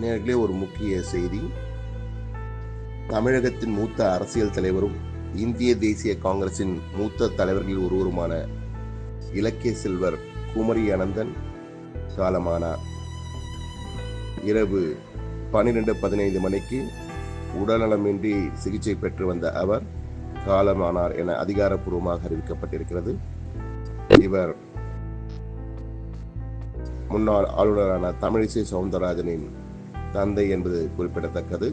நேர்களே, ஒரு முக்கிய செய்தி. தமிழகத்தின் மூத்த அரசியல் தலைவரும் இந்திய தேசிய காங்கிரசின் மூத்த தலைவர்களில் ஒருவருமான இலக்கிய செல்வர் குமரி அனந்தன் காலமானார். இரவு 12:15 மணிக்கு உடல்நலமின்றி சிகிச்சை பெற்று வந்த அவர் காலமானார் என அதிகாரப்பூர்வமாக அறிவிக்கப்பட்டிருக்கிறது. இவர் முன்னாள் ஆளுநரான தமிழிசை சவுந்தரராஜனின் தந்தை என்பது குறிப்பிடத்தக்கது.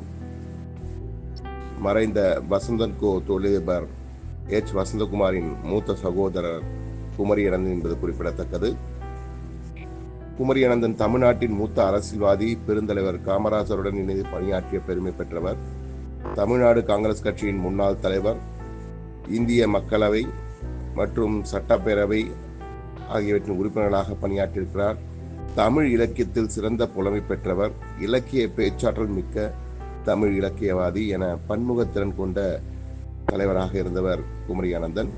மறைந்த வசந்தன் கோ தொழிலதிபர் எச். வசந்தகுமாரின் மூத்த சகோதரர் குமரி அனந்தன் என்பது குறிப்பிடத்தக்கது. குமரி அனந்தன் தமிழ்நாட்டின் மூத்த அரசியல்வாதி, பெருந்தலைவர் காமராஜருடன் இணைந்து பணியாற்றிய பெருமை பெற்றவர். தமிழ்நாடு காங்கிரஸ் கட்சியின் முன்னாள் தலைவர், இந்திய மக்களவை மற்றும் சட்டப்பேரவை ஆகியவற்றின் உறுப்பினர்களாக பணியாற்றியிருக்கிறார். தமிழ் இலக்கியத்தில் சிறந்த புலமை பெற்றவர், இலக்கிய பேச்சாற்றல் மிக்க தமிழ் இலக்கியவாதி என பன்முகத்திறன் கொண்ட தலைவராக இருந்தவர் குமரி அனந்தன்.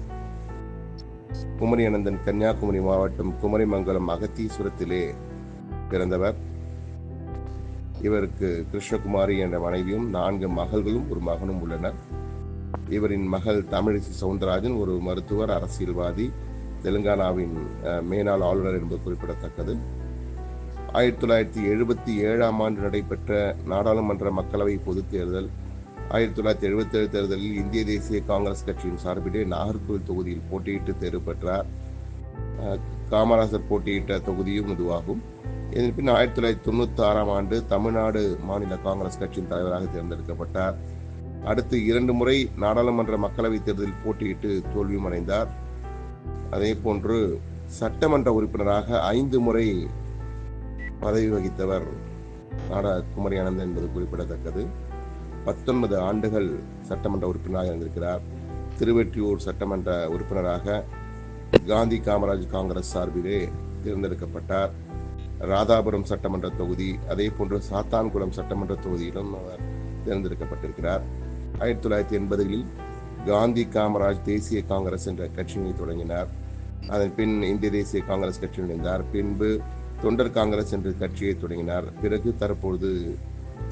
குமரி அனந்தன் கன்னியாகுமரி மாவட்டம் குமரிமங்கலம் அகத்தீஸ்வரத்திலே பிறந்தவர். இவருக்கு கிருஷ்ணகுமாரி என்ற மனைவியும் 4 மகள்களும் ஒரு மகனும் உள்ளனர். இவரின் மகள் தமிழிசை சவுந்தரராஜன் ஒரு மருத்துவர், அரசியல்வாதி, தெலுங்கானாவின் மேனாள் ஆளுநர் என்பது குறிப்பிடத்தக்கது. 1977 ஆண்டு நடைபெற்ற நாடாளுமன்ற மக்களவை பொதுத் தேர்தல், 1977 தேர்தலில் இந்திய தேசிய காங்கிரஸ் கட்சியின் சார்பிலே நாகர்கோவில் தொகுதியில் போட்டியிட்டு தேர்வு பெற்றார். காமராஜர் போட்டியிட்ட தொகுதியும் இதுவாகும். இதன் பின் 1996 ஆண்டு தமிழ்நாடு மாநில காங்கிரஸ் கட்சியின் தலைவராக தேர்ந்தெடுக்கப்பட்டார். அடுத்து 2 முறை நாடாளுமன்ற மக்களவை தேர்தலில் போட்டியிட்டு தோல்வியும் அடைந்தார். அதே போன்று சட்டமன்ற உறுப்பினராக 5 முறை பதவி வகித்தவர் குமரி அனந்தன் என்பது குறிப்பிடத்தக்கது. 19 ஆண்டுகள் சட்டமன்ற உறுப்பினராக இருந்திருக்கிறார். திருவெற்றியூர் சட்டமன்ற உறுப்பினராக காந்தி காமராஜ் காங்கிரஸ் சார்பிலே தேர்ந்தெடுக்கப்பட்டார். ராதாபுரம் சட்டமன்ற தொகுதி, அதே போன்று சாத்தான்குளம் சட்டமன்ற தொகுதியிலும் அவர் தேர்ந்தெடுக்கப்பட்டிருக்கிறார். 1980களில் காந்தி காமராஜ் தேசிய காங்கிரஸ் என்ற கட்சியை தொடங்கினார். அதன் பின் இந்திய தேசிய காங்கிரஸ் கட்சியில் இணைந்தார். பின்பு தொண்டர் காங்கிரஸ் என்ற கட்சியை தொடங்கினார். பிறகு தற்பொழுது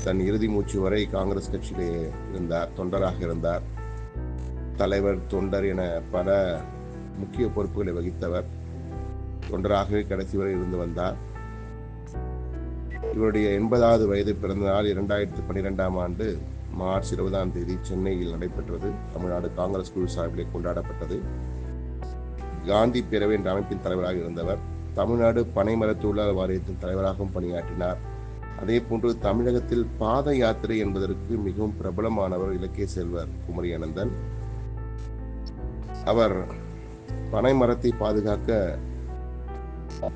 தன் இறுதி மூச்சு வரை காங்கிரஸ் கட்சியிலே இருந்தார், தொண்டராக இருந்தார். தலைவர், தொண்டர் என பல முக்கிய பொறுப்புகளை வகித்தவர். தொண்டராகவே கடைசி வரை இருந்து வந்தார். இவருடைய 80வது வயது பிறந்த நாள் 2012 ஆண்டு மார்ச் 20 சென்னையில் நடைபெற்றது. தமிழ்நாடு காங்கிரஸ் குழு சார்பிலே கொண்டாடப்பட்டது. காந்தி பேரவை என்ற அமைப்பின் தலைவராக இருந்தவர். தமிழ்நாடு பனைமர தொழிலாளர் வாரியத்தின் தலைவராகவும் பணியாற்றினார். அதே போன்று தமிழகத்தில் பாத யாத்திரை என்பதற்கு மிகவும் பிரபலமானவர் இலக்கிய செல்வர் குமரி அனந்தன். அவர் பனைமரத்தை பாதுகாக்க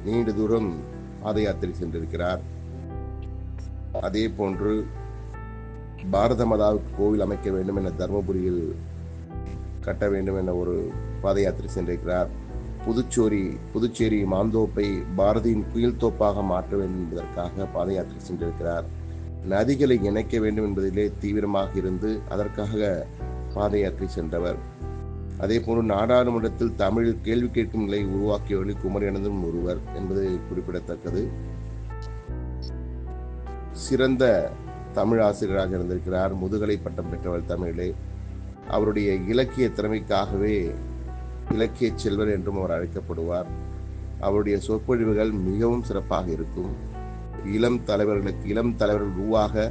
நீண்ட தூரம் பாத யாத்திரை சென்றிருக்கிறார். அதே போன்று பாரத மாதாவுக்கு கோவில் அமைக்க வேண்டும் என தர்மபுரியில் கட்ட வேண்டும் என ஒரு பாத யாத்திரை சென்றிருக்கிறார். புதுச்சேரி மாந்தோப்பை பாரதியின் குயில் தோப்பாக மாற்ற வேண்டும் என்பதற்காக பாத யாத்திரை சென்றிருக்கிறார். நதிகளை இணைக்க வேண்டும் என்பதிலே தீவிரமாக இருந்து அதற்காக பாத யாத்திரை சென்றவர். அதே போன்று நாடாளுமன்றத்தில் தமிழில் கேள்வி கேட்கும் நிலை உருவாக்கியவர்களில் குமரி அனந்தன் ஒருவர் என்பது குறிப்பிடத்தக்கது. சிறந்த தமிழ் ஆசிரியராக இருந்திருக்கிறார். முதுகலை பட்டம் பெற்றவர் தமிழிலே. அவருடைய இலக்கிய திறமைக்காகவே இலக்கிய செல்வர் என்றும் அவர் அழைக்கப்படுவார். அவருடைய சொற்பொழிவுகள் மிகவும் சிறப்பாக இருக்கும். இளம் தலைவர்கள் உருவாக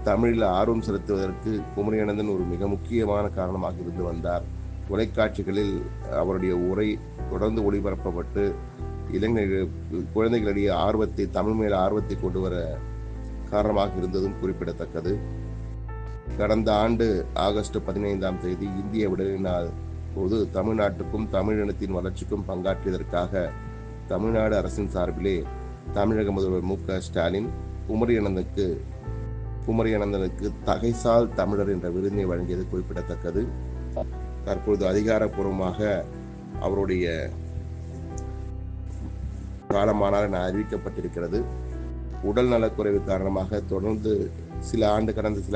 தமிழில் ஆர்வம் செலுத்துவதற்கு குமரி அனந்தன் ஒரு மிக முக்கியமான காரணமாக இருந்து வந்தார். தொலைக்காட்சிகளில் அவருடைய உரை தொடர்ந்து ஒளிபரப்பப்பட்டு குழந்தைகளிடையே தமிழ் மேல ஆர்வத்தை கொண்டு வர காரணமாக இருந்ததும் குறிப்பிடத்தக்கது. கடந்த ஆண்டு ஆகஸ்ட் 15 இந்திய விடுதலை நாள் போது தமிழ்நாட்டுக்கும் தமிழினத்தின் வளர்ச்சிக்கும் பங்காற்றியதற்காக தமிழ்நாடு அரசின் சார்பிலே தமிழக முதல்வர் மு.க. ஸ்டாலின் குமரி அனந்தனுக்கு தகைசால் தமிழர் என்ற விருதினை வழங்கியது குறிப்பிடத்தக்கது. தற்பொழுது அதிகாரப்பூர்வமாக அவருடைய காலமானார் என அறிவிக்கப்பட்டிருக்கிறது. உடல் நலக்குறைவு காரணமாக கடந்த சில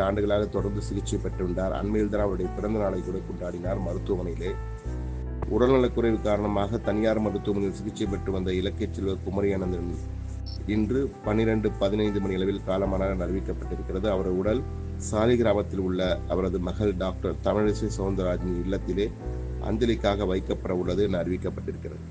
ஆண்டுகளாக தொடர்ந்து சிகிச்சை பெற்றுள்ளார். அண்மையில் தான் அவருடைய பிறந்த நாளை கூட கொண்டாடினார் மருத்துவமனையிலே. உடல்நலக்குறைவு காரணமாக தனியார் மருத்துவமனையில் சிகிச்சை பெற்று வந்த இலக்கிய செல்வர் குமரி அனந்தன் இன்று 12:15 மணி அளவில் காலமானார் என அறிவிக்கப்பட்டிருக்கிறது. அவரது உடல் சாலிகிராமத்தில் உள்ள அவரது மகள் டாக்டர் தமிழிசை சவுந்தரராஜன் இல்லத்திலே அஞ்சலிக்காக வைக்கப்பட உள்ளது என அறிவிக்கப்பட்டிருக்கிறது.